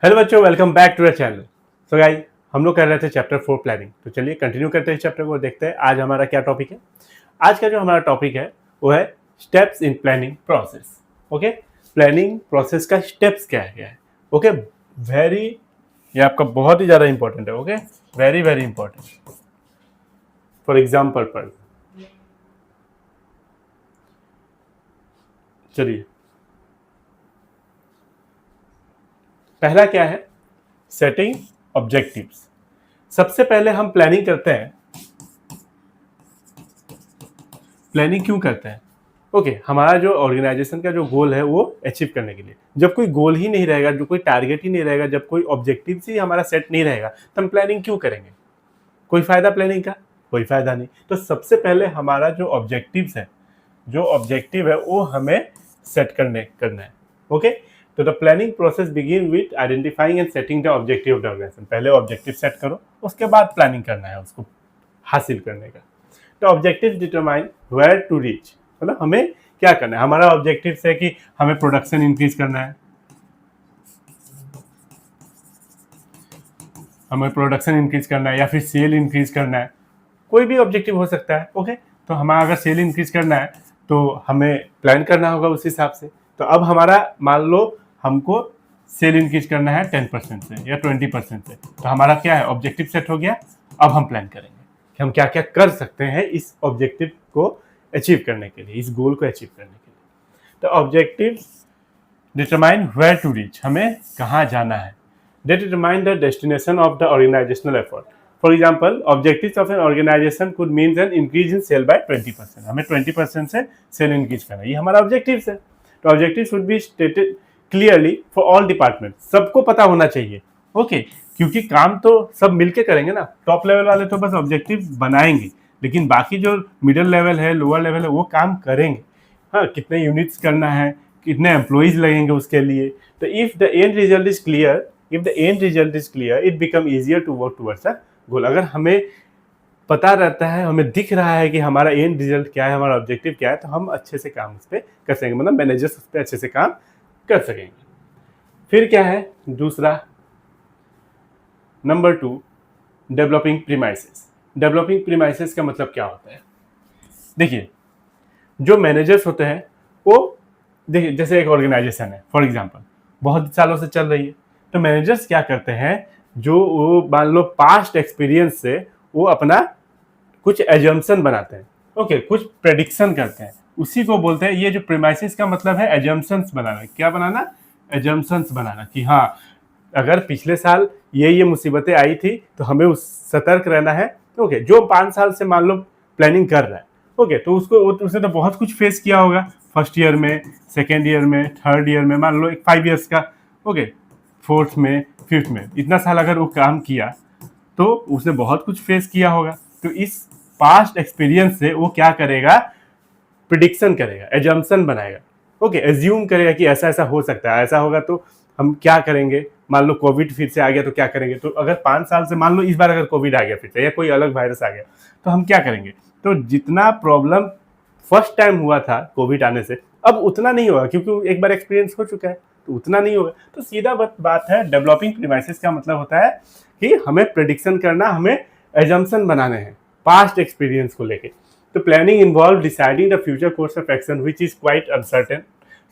Hello बच्चों, welcome back to the channel. So guys, हम लोग कर रहे थे चैप्टर 4 प्लानिंग। तो चलिए कंटिन्यू करते हैं चैप्टर को, देखते हैं आज हमारा क्या टॉपिक है। आज का जो हमारा टॉपिक है वो है steps in planning process. Okay, planning process का स्टेप्स क्या है। ओके, वेरी, ये आपका बहुत ही ज़्यादा इंपॉर्टेंट है। Okay, very very important for exam purpose. चलिए, पहला क्या है, सेटिंग ऑब्जेक्टिव्स। सबसे पहले हम प्लानिंग करते हैं। प्लानिंग क्यों करते हैं? ओके, हमारा जो ऑर्गेनाइजेशन का जो गोल है वो अचीव करने के लिए। जब कोई गोल ही नहीं रहेगा, जो कोई टारगेट ही नहीं रहेगा, जब कोई ऑब्जेक्टिव ही हमारा सेट नहीं रहेगा, तो हम प्लानिंग क्यों करेंगे? कोई फायदा प्लानिंग का? कोई फायदा नहीं। तो सबसे पहले हमारा जो ऑब्जेक्टिव्स है, जो ऑब्जेक्टिव है वो हमें सेट करना है। ओके, तो the planning process begin with identifying and setting the objective of the organisation. पहले ऑब्जेक्टिव सेट करो, उसके बाद प्लानिंग करना है उसको हासिल करने का। तो objective determine where to reach, मतलब हमें क्या करना है। हमारा ऑब्जेक्टिव है कि हमें प्रोडक्शन इंक्रीज करना है, हमें प्रोडक्शन इंक्रीज करना है या फिर सेल इंक्रीज करना है। कोई भी ऑब्जेक्टिव हो सकता है। ओके, तो हमारा अगर सेल इंक्रीज करना है तो हमें प्लान करना होगा उस हिसाब से। तो अब हमारा मान लो हमको सेल इंक्रीज करना है 10% से या 20% से, तो हमारा क्या है, ऑब्जेक्टिव सेट हो गया। अब हम प्लान करेंगे कि हम क्या क्या कर सकते हैं इस ऑब्जेक्टिव को अचीव करने के लिए, इस गोल को अचीव करने के लिए। तो objective determine where to reach, हमें कहाँ जाना है। They determine the destination of the organisational effort. For example, objectives of an organisation could mean an increase in sale by 20%। हमें 20% से सेल इंक्रीज करना है, ये हमारा ऑब्जेक्टिव है। तो objective should be stated clearly for all department, सबको पता होना चाहिए। ओके, क्योंकि काम तो सब मिलके करेंगे ना। टॉप लेवल वाले तो बस ऑब्जेक्टिव बनाएंगे, लेकिन बाकी जो मिडिल लेवल है, लोअर लेवल है, वो काम करेंगे। हाँ, कितने यूनिट्स करना है, कितने एम्प्लॉइज लगेंगे उसके लिए। तो if the end result is clear, if the end result is clear, it become easier to work towards a goal. अगर हमें पता रहता है, हमें दिख रहा है कि हमारा एंड रिजल्ट क्या है, हमारा ऑब्जेक्टिव क्या है, तो हम अच्छे से काम उस पर कर सकेंगे, मतलब मैनेजर्स उस पर अच्छे से काम कर सकेंगे। फिर क्या है दूसरा, number 2, developing premises. Developing premises का मतलब क्या होता है? देखिए, जो मैनेजर्स होते हैं वो, देखिए जैसे एक ऑर्गेनाइजेशन है फॉर एग्जांपल, बहुत सालों से चल रही है, तो मैनेजर्स क्या करते हैं, जो वो मान लो पास्ट एक्सपीरियंस से वो अपना कुछ एजम्पशन बनाते हैं। ओके, कुछ प्रेडिक्शन करते हैं, उसी को बोलते हैं। ये जो प्रीमाइसिस का मतलब है एजम्पशंस बनाना। क्या बनाना? एजम्पशंस बनाना, कि हाँ अगर पिछले साल ये मुसीबतें आई थी तो हमें उस सतर्क रहना है। ओके, जो 5 साल से मान लो प्लानिंग कर रहा है, ओके, तो उसने तो बहुत कुछ फेस किया होगा, फर्स्ट ईयर में, सेकेंड ईयर में, थर्ड ईयर में, मान लो एक 5 ईयर्स का। ओके, फोर्थ में, फिफ्थ में, इतना साल अगर वो काम किया तो उसने बहुत कुछ फेस किया होगा। तो इस पास्ट एक्सपीरियंस से वो क्या करेगा, प्रिडिक्शन करेगा, एजम्पशन बनाएगा। ओके, एज्यूम करेगा कि ऐसा ऐसा हो सकता है, ऐसा होगा तो हम क्या करेंगे। मान लो कोविड फिर से आ गया तो क्या करेंगे। तो अगर 5 साल से मान लो इस बार अगर कोविड आ गया फिर से, या कोई अलग वायरस आ गया, तो हम क्या करेंगे। तो जितना प्रॉब्लम फर्स्ट टाइम हुआ था कोविड आने से, अब उतना नहीं होगा, क्योंकि एक बार एक्सपीरियंस हो चुका है, तो उतना नहीं होगा। तो सीधा बात है, डेवलपिंग प्रीमाइसेस का मतलब होता है कि हमें प्रेडिक्शन करना, हमें एजम्पशन बनाने हैं पास्ट एक्सपीरियंस को लेके। तो planning involve deciding the future course of action which is quite uncertain,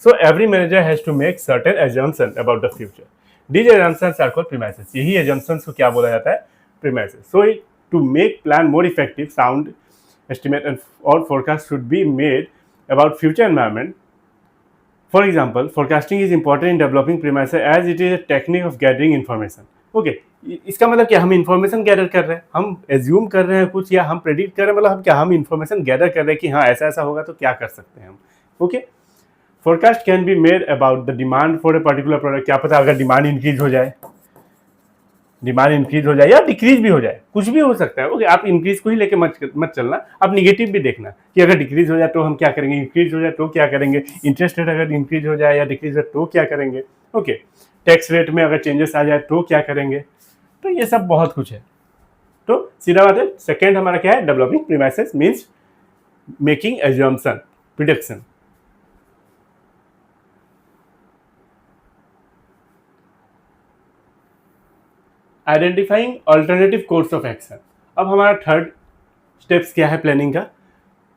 so every manager has to make certain assumptions about the future. These assumptions are called premises. यही assumptions को क्या बोला जाता है? Premises. So to make plan more effective, sound estimate and or forecast should be made about future environment. For example, forecasting is important in developing premises as it is a technique of gathering information. Okay, इसका मतलब क्या, हम information gather कर रहे हैं, हम assume कर रहे हैं कुछ, या हम प्रेडिक्ट कर रहे हैं, मतलब हम क्या, हम इन्फॉर्मेशन गैदर कर रहे हैं कि हाँ ऐसा ऐसा होगा तो क्या कर सकते हैं हम। Okay, forecast can be made about the demand for a particular product. क्या पता अगर डिमांड इंक्रीज हो जाए, डिमांड इंक्रीज हो जाए या डिक्रीज भी हो जाए, कुछ भी हो सकता है। ओके, आप इंक्रीज को ही लेके मत चलना, आप निगेटिव भी देखना कि अगर डिक्रीज हो जाए तो हम क्या करेंगे, इंक्रीज हो जाए तो क्या करेंगे, इंटरेस्ट रेट अगर इंक्रीज हो जाए या डिक्रीज हो तो क्या करेंगे। ओके, टैक्स रेट में अगर चेंजेस आ जाए तो क्या करेंगे। तो ये सब बहुत कुछ है। तो सीधा बात है, सेकेंड हमारा क्या है, developing premises means making assumption, prediction. Identifying alternative course of action. अब हमारा थर्ड स्टेप्स क्या है प्लानिंग का,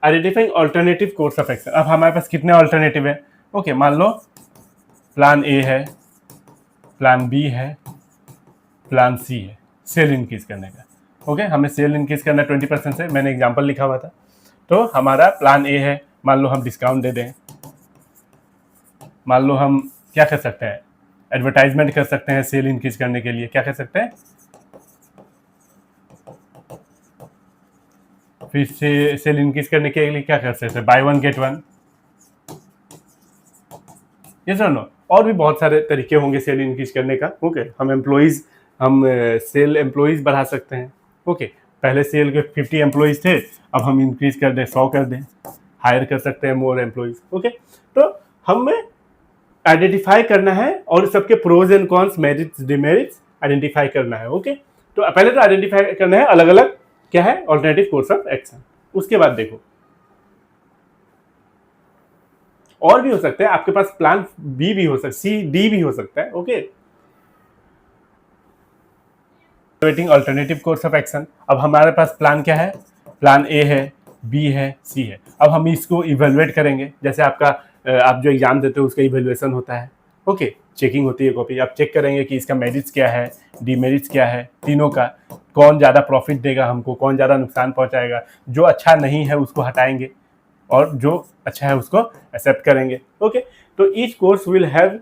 identifying alternative course of action. अब हमारे पास कितने अल्टरनेटिव है, ओके मान लो प्लान ए है, प्लान बी है, प्लान सी है सेल इंक्रीज करने का। ओके हमें सेल इंक्रीज करना 20% से, मैंने एग्जांपल लिखा हुआ था। तो हमारा प्लान ए है, मान लो हम डिस्काउंट दे दें, मान लो हम क्या कर सकते हैं, एडवर्टाइजमेंट कर सकते हैं सेल इंक्रीज करने के लिए, क्या कर सकते हैं, फिर से सेल इंक्रीज करने के लिए क्या कर सकते हैं, बाय वन गेट वन, ये सर नो। और भी बहुत सारे तरीके होंगे सेल इंक्रीज करने का। ओके हम सेल एम्प्लॉइज बढ़ा सकते हैं। ओके पहले सेल के 50 एम्प्लॉइज थे, अब हम इंक्रीज कर दें 100 कर दें, हायर कर सकते हैं मोर एम्प्लॉइज। ओके तो हमें आइडेंटिफाई करना है और सबके pros and cons, merits demerits identify करना है। ओके तो पहले तो आइडेंटिफाई करना है अलग अलग क्या है ऑल्टरनेटिव कोर्स ऑफ एक्शन। उसके बाद देखो और भी हो सकते हैं, आपके पास प्लान बी भी हो सकता है, सी डी भी हो सकता है। Okay evaluating alternative course of action. अब हमारे पास प्लान क्या है, प्लान ए है, बी है, सी है। अब हम इसको इवेलुएट करेंगे, जैसे आपका आप जो एग्जाम देते हो उसका इवेल्युएशन होता है। ओके चेकिंग होती है कॉपी, आप चेक करेंगे कि इसका मेरिट्स क्या है, डिमेरिट्स क्या है, तीनों का, कौन ज़्यादा प्रॉफिट देगा हमको, कौन ज़्यादा नुकसान पहुंचाएगा, जो अच्छा नहीं है उसको हटाएंगे और जो अच्छा है उसको एक्सेप्ट करेंगे। ओके तो ईच कोर्स विल हैव,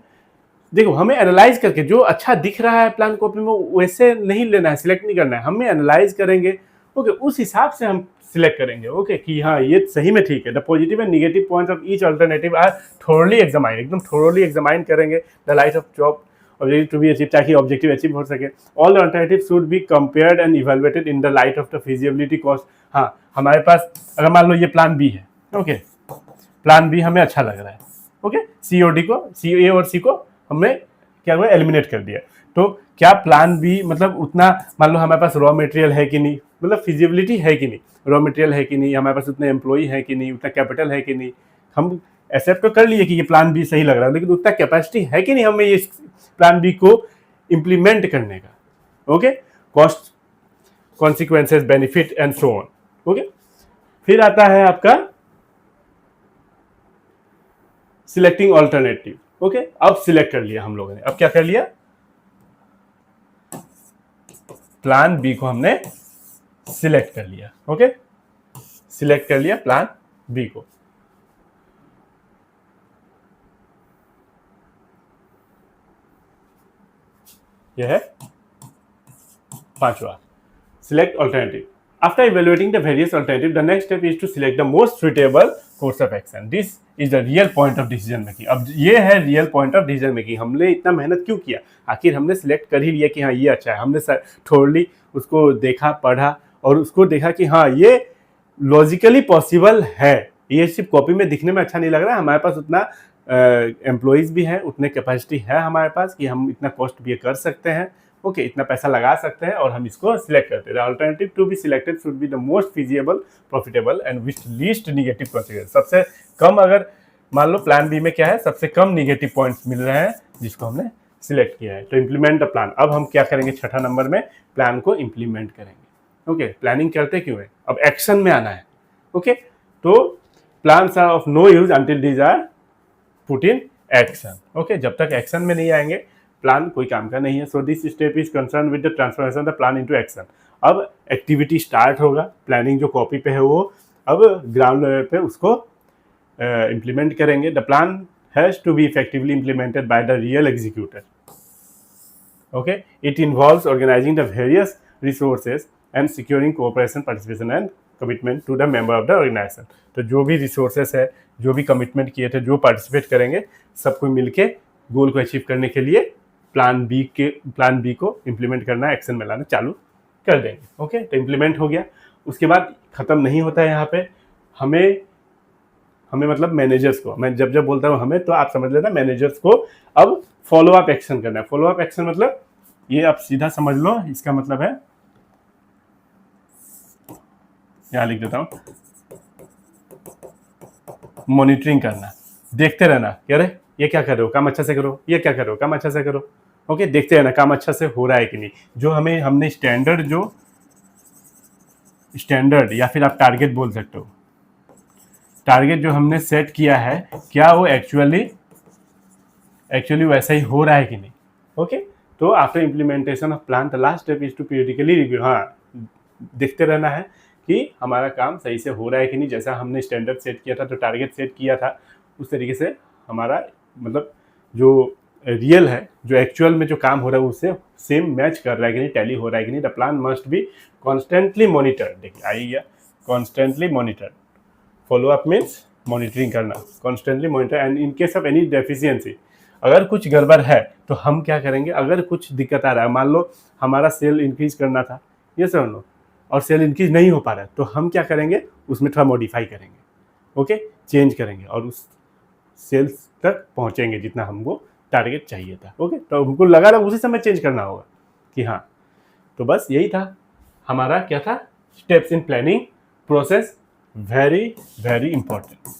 देखो हमें एनालाइज करके जो अच्छा दिख रहा है प्लान कॉपी में वैसे नहीं लेना है, सिलेक्ट नहीं करना है, हमें एनालाइज करेंगे। ओके उस हिसाब से हम सिलेक्ट करेंगे। ओके कि हाँ ये सही में ठीक है। The positive and negative points of each alternative are thoroughly examine, एकदम थोरली एग्जामाइन करेंगे the light of job objective to be achieve, ताकि ऑब्जेक्टिव अचीव हो सके। All the alternative should be compared and evaluated in the light of the feasibility cost. हाँ हमारे पास अगर मान लो ये प्लान बी है, ओके प्लान बी हमें अच्छा लग रहा है, ओके सी और डी को, सी ए और सी को हमने क्या हुआ एलिमिनेट कर दिया। तो क्या प्लान बी मतलब उतना, मान लो हमारे पास रॉ मटेरियल है कि नहीं, मतलब फिजिबिलिटी है कि नहीं, रॉ मटेरियल है कि नहीं, हमारे पास उतने एम्प्लॉई है कि नहीं, उतना कैपिटल है कि नहीं, हम एक्सेप्ट तो कर लिए कि ये प्लान बी सही लग रहा है, लेकिन उतना कैपेसिटी है कि नहीं हमें ये प्लान बी को इम्प्लीमेंट करने का। Okay cost, consequences, benefit and so on. Okay फिर आता है आपका सिलेक्टिंग ऑल्टरनेटिव। ओके अब सिलेक्ट कर लिया हम लोगों ने, अब क्या कर लिया, प्लान बी को हमने सिलेक्ट कर लिया। ओके सिलेक्ट कर लिया प्लान बी को। यह है पांचवा, select alternative. After evaluating the various alternatives, the next step is to select the most suitable course of action. This is the real point of decision making. अब ये है real point of decision making. हमने इतना मेहनत क्यों किया, आखिर हमने सिलेक्ट कर ही लिया कि हाँ ये अच्छा है, हमने थोड़ी उसको देखा, पढ़ा और उसको देखा कि हाँ ये लॉजिकली पॉसिबल है, ये सिर्फ कॉपी में दिखने में अच्छा नहीं लग रहा है, हमारे पास उतना एम्प्लॉइज भी है, उतने कैपेसिटी है हमारे पास कि हम इतना कॉस्ट भी कर सकते हैं। ओके इतना पैसा लगा सकते हैं और हम इसको सिलेक्ट करते हैं। Alternative to be selected should be the most feasible, profitable and with least negative consequence. सबसे कम, अगर मान लो प्लान बी में क्या है, सबसे कम निगेटिव पॉइंट्स मिल रहे हैं जिसको हमने सिलेक्ट किया है। तो इम्प्लीमेंट द प्लान। अब हम क्या करेंगे, छठा नंबर में प्लान को इम्प्लीमेंट करेंगे। ओके प्लानिंग करते क्यों है, अब एक्शन में आना है। ओके तो plans are of no use until these are put in action. Okay जब तक एक्शन में नहीं आएंगे प्लान कोई काम का नहीं है। So this step is concern with the transformation the plan into action. अब एक्टिविटी स्टार्ट होगा, प्लानिंग जो कॉपी पे है वो अब ग्राउंड लेवल पे उसको इम्प्लीमेंट करेंगे। The plan has to be effectively implemented by the real executor. Okay it involves organising the various resources and securing cooperation, participation and commitment to the member of the organisation. तो जो भी resources है, जो भी commitment किए थे, जो participate करेंगे, सबको मिलके गोल को अचीव करने के लिए प्लान बी को इम्प्लीमेंट करना, एक्शन में लाना चालू कर देंगे। ओके तो इम्प्लीमेंट हो गया। उसके बाद खत्म नहीं होता है यहाँ पे, हमें मतलब मैनेजर्स को, मैं जब बोलता हूँ हमें तो आप समझ लेना मैनेजर्स को अब फॉलो अप एक्शन करना है। फॉलो अप एक्शन मतलब ये आप सीधा समझ लो, इसका मतलब है, यहाँ लिख देता हूँ, मॉनिटरिंग करना, देखते रहना कि अरे ये क्या कर रहे हो, काम अच्छा से करो, ये क्या कर रहे हो, काम अच्छा से करो। ओके, देखते हैं ना काम अच्छा से हो रहा है कि नहीं। जो हमने स्टैंडर्ड या फिर आप टारगेट बोल सकते हो, टारगेट जो हमने सेट किया है क्या वो एक्चुअली वैसा ही हो रहा है कि नहीं। ओके, तो after implementation of plan the last step is to periodically review. हाँ, देखते रहना है कि हमारा काम सही से हो रहा है कि नहीं, जैसा हमने स्टैंडर्ड सेट किया था, जो टारगेट सेट किया था उस तरीके से हमारा मतलब जो रियल है, जो एक्चुअल में जो काम हो रहा है उससे सेम मैच कर रहा है कि नहीं, टैली हो रहा है कि नहीं। The plan must be constantly monitored. देखिए आइए, constantly monitored, follow up means monitoring करना, constantly monitor and in case of any deficiency, अगर कुछ गड़बड़ है तो हम क्या करेंगे, अगर कुछ दिक्कत आ रहा है, मान लो हमारा सेल इंक्रीज करना था, ये समझ लो, और सेल इंक्रीज नहीं हो पा रहा है, तो हम क्या करेंगे, उसमें थोड़ा मॉडिफाई करेंगे, ओके, चेंज करेंगे और उस सेल्स तक पहुंचेंगे जितना हमको टारगेट चाहिए था। ओके, तो हमको लगा ना उसी समय चेंज करना होगा कि हाँ। तो बस यही था हमारा, क्या था, steps in planning process, very very important.